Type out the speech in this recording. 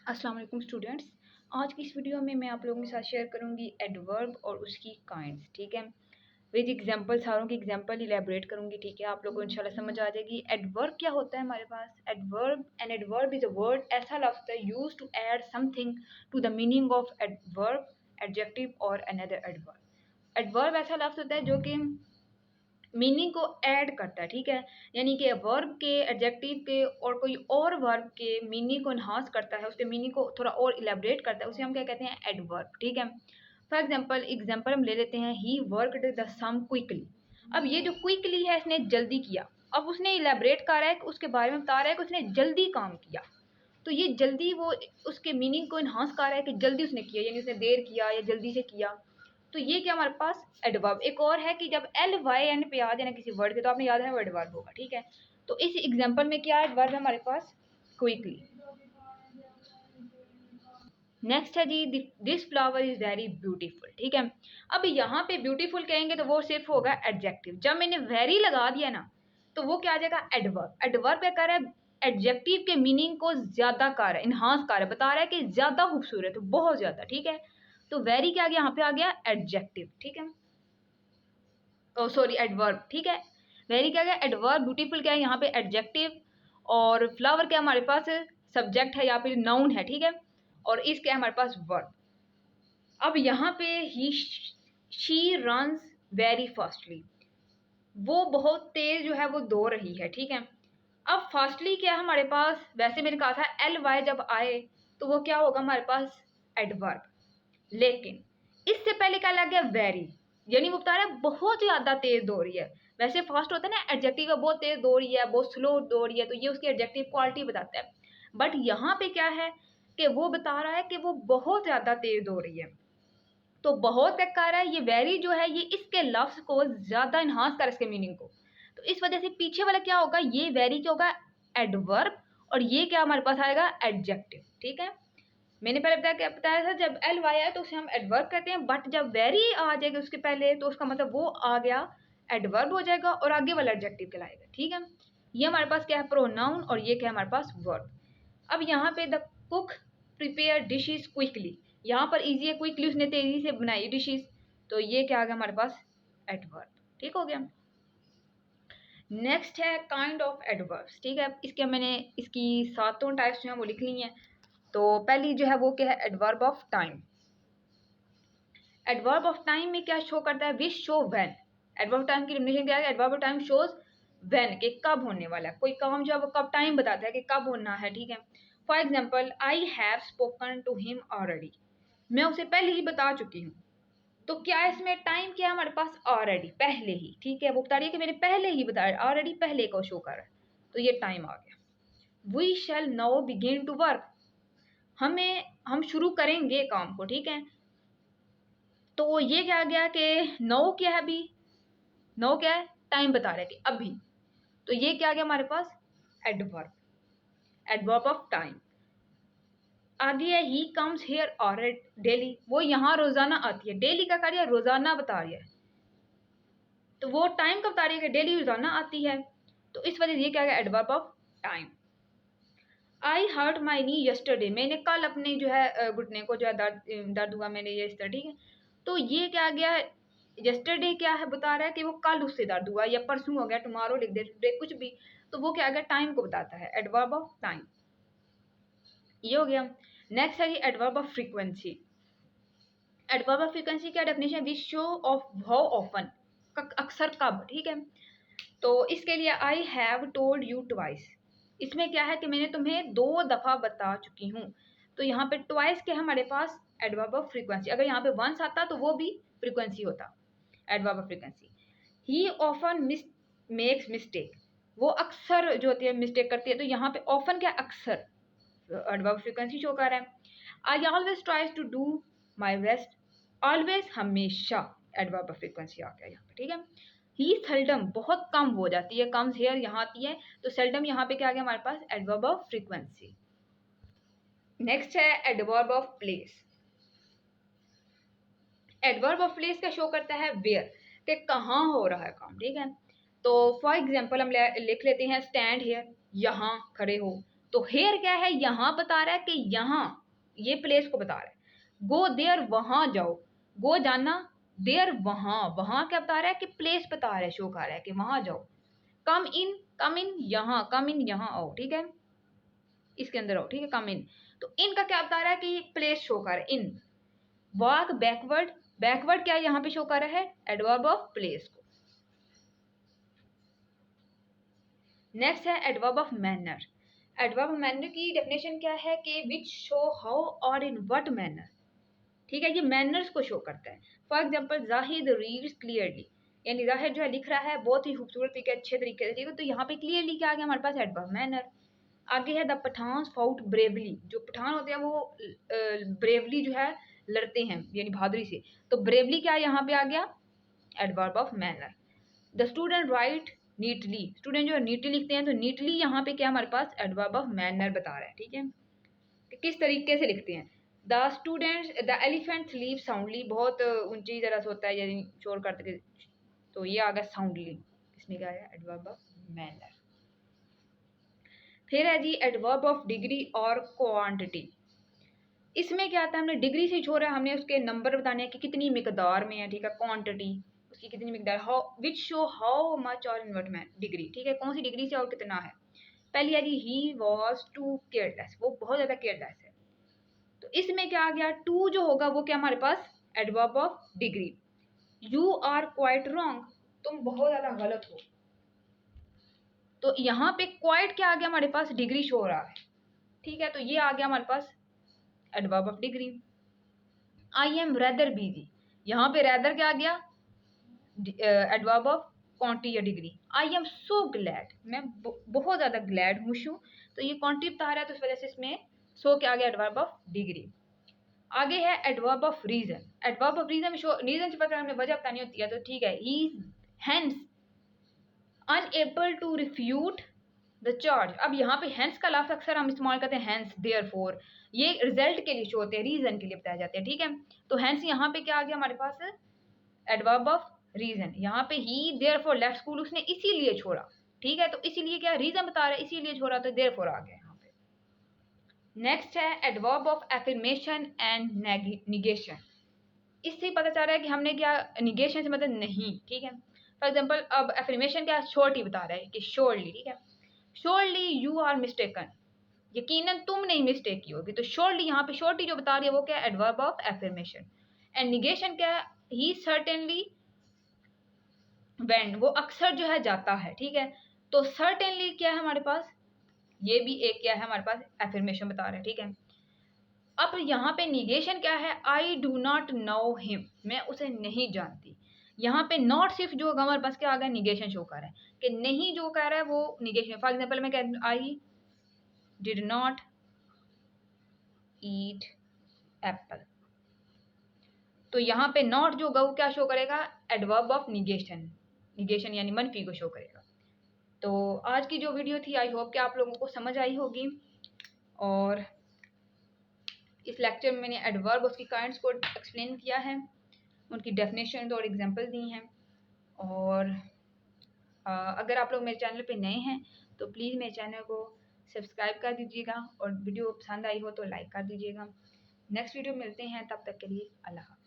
अस्सलाम वालेकुम स्टूडेंट्स। आज की इस वीडियो में मैं आप लोगों के साथ शेयर करूंगी एडवर्ब और उसकी काइंड्स। ठीक है, विद एग्जांपल सारों की एग्जांपल इलेबोरेट करूंगी। ठीक है, आप लोगों को इंशाल्लाह समझ आ जाएगी। एडवर्ब क्या होता है हमारे पास? एडवर्ब इज अ वर्ड, ऐसा लफ्ज़ है use to add something to the meaning of adverb, adjective और अनदर एडवर्ब। एडवर्ब ऐसा लफ्ज़ होता है जो कि मीनिंग को ऐड करता है। ठीक है, यानी कि वर्ब के, एडजेक्टिव के और कोई और वर्ब के मीनिंग को इन्हांस करता है, उसके मीनिंग को थोड़ा और इलेबरेट करता है, उसे हम क्या कहते हैं? एडवर्ब। ठीक है, फॉर एग्जाम्पल हम ले लेते हैं, he worked the sum quickly. अब ये जो क्विकली है, इसने जल्दी किया। अब उसने इलेबरेट कर रहा है कि उसके बारे में बता रहा है कि उसने जल्दी काम किया। तो ये जल्दी वो उसके मीनिंग को इन्हांस कर रहा है कि जल्दी उसने किया, यानी उसने देर किया या जल्दी से किया। तो ये क्या हमारे पास एडवर्ब। एक और है कि जब एल वाई एन पे आ जाए ना किसी वर्ड के, तो आपने याद है वो एडवर्ब होगा। ठीक है, तो इस एग्जांपल में क्या एडवर्ब है हमारे पास? क्विकली। नेक्स्ट है जी, this flower is very beautiful. ठीक है, अब यहाँ पे ब्यूटीफुल कहेंगे तो वो सिर्फ होगा एडजेक्टिव। जब मैंने वेरी लगा दिया ना, तो वो क्या आ जाएगा? एडवर्ब। एडवर्ब क्या कर रहा है? एडजेक्टिव के मीनिंग को ज्यादा कर रहा है, इन्हांस कर रहा है, बता रहा है कि ज्यादा खूबसूरत है, बहुत ज्यादा। ठीक है, तो वेरी क्या आ गया? यहाँ पे आ गया एडजेक्टिव। ठीक है, ओ सॉरी एडवर्ब। ठीक है, वेरी क्या गया? एडवर्ब। ब्यूटीफुल क्या है? यहाँ पे एडजेक्टिव। और फ्लावर क्या हमारे पास? सब्जेक्ट है, यहाँ पे नाउन है। ठीक है, और इस क्या है हमारे पास? वर्ब। अब यहाँ पे ही शी रन्स वेरी फास्टली, वो बहुत तेज जो है वो दौड़ रही है। ठीक है, अब फास्टली क्या है हमारे पास? वैसे मैंने कहा था एल वाई जब आए तो वो क्या होगा हमारे पास? एडवर्ब। लेकिन इससे पहले क्या लग गया? वेरी, यानी वो बता रहा है बहुत ज्यादा तेज दौड़ रही है। वैसे फास्ट होता है ना एडजेक्टिव, बहुत तेज दौड़ रही है, बहुत स्लो दौड़ रही है, तो ये उसकी एडजेक्टिव क्वालिटी बताता है। बट यहाँ पे क्या है कि वो बता रहा है कि वो बहुत ज्यादा तेज दौड़ रही है। तो बहुत क्या कर रहा है? ये वेरी जो है ये इसके लफ्ज को ज्यादा इन्हांस कर इसके मीनिंग को। तो इस वजह से पीछे वाला क्या होगा? ये वेरी क्या होगा? एडवर्ब। और ये क्या हमारे पास आएगा? एडजेक्टिव। ठीक है, मैंने पहले बताया था जब एल वाई आए तो उसे हम एडवर्ब कहते हैं, बट जब वेरी आ जाएगा उसके पहले तो उसका मतलब वो आ गया एडवर्ब हो जाएगा और आगे वाला एडजेक्टिव कहलाएगा। ठीक है, ये हमारे पास क्या है? प्रोनाउन। और ये क्या है हमारे पास? वर्ब। अब यहाँ पे the cook prepare dishes quickly, यहाँ पर इजी है, क्विकली उसने तेजी से बनाई डिशेज, तो ये क्या आ गया हमारे पास? एडवर्ब। ठीक हो गया। नेक्स्ट है काइंड ऑफ एडवर्ब्स। ठीक है, इसके मैंने इसकी 7 टाइप्स जो है वो लिख ली हैं। तो पहली जो है वो क्या है? Adverb of time. Adverb of time में क्या शो करता है? Which show when. Adverb time की डेफिनेशन क्या है? Adverb of time shows when, कि कब होने वाला है कोई काम, जो है वो कब टाइम बताता है कि कब होना है। ठीक है, for example I have spoken to him already, मैं उसे पहले ही बता चुकी हूँ। तो क्या इसमें टाइम क्या है हमारे पास? ऑलरेडी, पहले ही। ठीक है, वो बता रही है कि मैंने पहले ही बताया, ऑलरेडी पहले को शो कर रहा है, तो ये टाइम आ गया। We shall now begin to work, हम शुरू करेंगे काम को। ठीक है, तो ये क्या आ गया कि नाउ क्या है? अभी नाउ क्या है? टाइम बता रहे थे अभी, तो ये क्या आ गया हमारे पास? एडवर्ब। Adverb of time. आगे है he comes here already daily, वो यहाँ रोजाना आती है। डेली का कार्य रोजाना बता रही है, तो वो टाइम का बता रही है कि डेली रोजाना आती है, तो इस वजह से ये क्या है? Adverb of time. I hurt my knee yesterday, मैंने कल अपने जो है घुटने को जो है दर्द हुआ मैंने ये यस्टरडे। ठीक है, तो ये क्या आ गया? यस्टरडे क्या है? बता रहा है कि वो कल उससे दर्द हुआ, या परसों हो गया, टुमारो लिख दे, टुडे, कुछ भी, तो वो क्या आ गया? टाइम को बताता है। एडवर्ब ऑफ टाइम, ये हो गया। नेक्स्ट है adverb of frequency. Adverb of frequency क्या definition? Which show of how often, अक्सर कब। ठीक है, तो इसके लिए I have told you twice, इसमें क्या है कि मैंने तुम्हें 2 दफा बता चुकी हूँ। तो यहाँ पे ट्वाइस के हमारे पास एडवर्ब ऑफ फ्रीक्वेंसी। अगर यहाँ पे वंस आता तो वो भी फ्रीक्वेंसी होता, adverb of frequency. He often makes mistake, वो अक्सर जो होती है मिस्टेक करती है, तो यहाँ पे ऑफन क्या? अक्सर, एडवर्ब ऑफ फ्रीक्वेंसी शो कर रहा है। I always tries to do my best, always हमेशा, एडवर्ब ऑफ फ्रीक्वेंसी आ गया यहाँ पे। ठीक है, ही सेल्डम, बहुत कम हो जाती है, कम्स हेयर यहाँ आती है, तो सेल्डम यहाँ पे क्या आ गया हमारे पास? Adverb of frequency. नेक्स्ट है adverb of place. Adverb of place का शो करता है वेयर, कि कहाँ हो रहा है काम। ठीक है, तो फॉर एग्जाम्पल हम लिख लेते हैं स्टैंड हेयर, यहाँ खड़े हो। तो हेयर क्या है, यहाँ बता रहा है कि यहाँ, ये प्लेस को बता रहा है। गो देयर, वहां जाओ, गो जाना, देयर वहां, वहां क्या बता रहा है कि प्लेस बता रहा है, शो कर रहा है कि वहां जाओ। कम इन, कम इन यहाँ, कम इन यहाँ आओ, ठीक है, इसके अंदर आओ, ठीक है, कम इन। तो इन का क्या बता रहा है कि प्लेस शो कर रहा है, इन। वॉक बैकवर्ड, बैकवर्ड क्या यहाँ पे शो कर रहा है, एडवर्ब ऑफ प्लेस को। नेक्स्ट है adverb of manner. Adverb of manner की डेफिनेशन क्या है कि विच शो हाउ और इन व्हाट मैनर, ठीक है, ये मैनर्स को शो करता है। For example Zahid reads clearly, यानी जाहिद जो है लिख रहा है बहुत ही खूबसूरत तरीके, अच्छे तरीके से, ठीक है, तो यहाँ पे क्लियरली क्या आ गया हमारे पास, एडवर्ब मैनर। आगे है द पठान फाउट ब्रेवली, जो पठान होते हैं वो ब्रेवली जो है लड़ते हैं, यानी बहादुरी से, तो ब्रेवली क्या यहाँ पे आ गया, adverb of manner. The student right neatly, student जो है नीटली लिखते हैं, तो नीटली यहाँ पे क्या हमारे पास एडवर्ब ऑफ मैनर बता रहा है, ठीक है, कि किस तरीके से लिखते हैं। The student, the elephant sleep soundly, बहुत ऊंची तरह से होता है, यानी शोर करते, तो ये आ गया साउंडली, इसमें क्या है, एडवर्ब ऑफ मैनर। फिर है जी एडवर्ब ऑफ डिग्री और क्वांटिटी। इसमें क्या आता है, हमने डिग्री से छोड़ा है, हमने उसके नंबर बताने हैं कि कितनी मिकदार में है, ठीक है, क्वांटिटी उसकी कितनी मिकदार, how which show how much और इन व्हाट मैन, डिग्री, ठीक है, कौन सी डिग्री से और कितना है। पहली है जी ही वॉज टू केयरलेस, वो बहुत ज़्यादा केयरलेस है, तो इसमें क्या आ गया, टू जो होगा वो क्या हमारे पास adverb of degree. You are quite wrong, तुम बहुत ज़्यादा गलत हो, तो यहाँ पे क्वाइट क्या आ गया हमारे पास, डिग्री शो हो रहा है, ठीक है, तो ये आ गया हमारे पास adverb of degree. I am rather busy, यहाँ पे रेदर क्या आ गया, एडवर्ब ऑफ क्वांटिटी या degree. I am so glad, मैं बहुत ज़्यादा ग्लैड खुश हूँ, तो ये क्वांटिटी बता रहा है, तो इस वजह से इसमें सो क्या आ गया, एडवर्ब ऑफ डिग्री। आगे है adverb of reason. Adverb of reason में रीजन से पता हमें वजह बतानी होती है, तो ठीक है, he has unable to refute the charge. अब यहाँ पे हैंस का लफ्ज़ अक्सर हम इस्तेमाल करते हैं, हैंस देयरफॉर, ये रिजल्ट के लिए शो होते हैं, रीजन के लिए बताए जाते हैं, ठीक है, तो हैंस यहाँ पे क्या आ गया हमारे पास, एडवर्ब ऑफ रीजन। यहाँ पे ही देयरफॉर लेफ्ट स्कूल, उसने इसीलिए छोड़ा, ठीक है, तो इसीलिए क्या रीजन बता रहा है, इसीलिए छोड़ा, तो देयरफॉर आ गया यहाँ पे। नेक्स्ट है adverb of affirmation and negation. इससे पता चल रहा है कि हमने क्या, निगेशन से मतलब नहीं, ठीक है, फॉर एग्जाम्पल अब एफर्मेशन क्या, श्योरिटी बता रहा है कि श्योरली, ठीक है, श्योरली यू आर मिस्टेकन, यकीनन तुम नहीं मिस्टेक की होगी, तो श्योरली यहाँ पे श्योरिटी जो बता रही है वो क्या, adverb of affirmation. And negation क्या है, ही सर्टेनली वेंट, वो अक्सर जो है जाता है, ठीक है, तो सर्टेनली क्या है हमारे पास, ये भी एक क्या है हमारे पास एफर्मेशन बता रहा है, ठीक है। अब यहाँ पे निगेशन क्या है, I do not know him, मैं उसे नहीं जानती। यहाँ पे नॉट सिर्फ जो हमारे पास क्या आ गया, निगेशन शो कर रहा है कि नहीं जो कह रहा है वो निगेशन। फॉर एग्जाम्पल मैं कह I did not eat Apple, तो यहाँ पे नॉट जो होगा वो क्या शो करेगा, एडवर्ब ऑफ निगेशन, निगेशन यानी मनफी को शो करेगा। तो आज की जो वीडियो थी, आई होप कि आप लोगों को समझ आई होगी, और इस लेक्चर में मैंने एडवर्ब उसकी काइंड्स को एक्सप्लेन किया है, उनकी डेफिनेशन और एग्जांपल दी हैं। और अगर आप लोग मेरे चैनल पे नए हैं तो प्लीज़ मेरे चैनल को सब्सक्राइब कर दीजिएगा, और वीडियो पसंद आई हो तो लाइक कर दीजिएगा। नेक्स्ट वीडियो मिलते हैं, तब तक के लिए अल्लाह।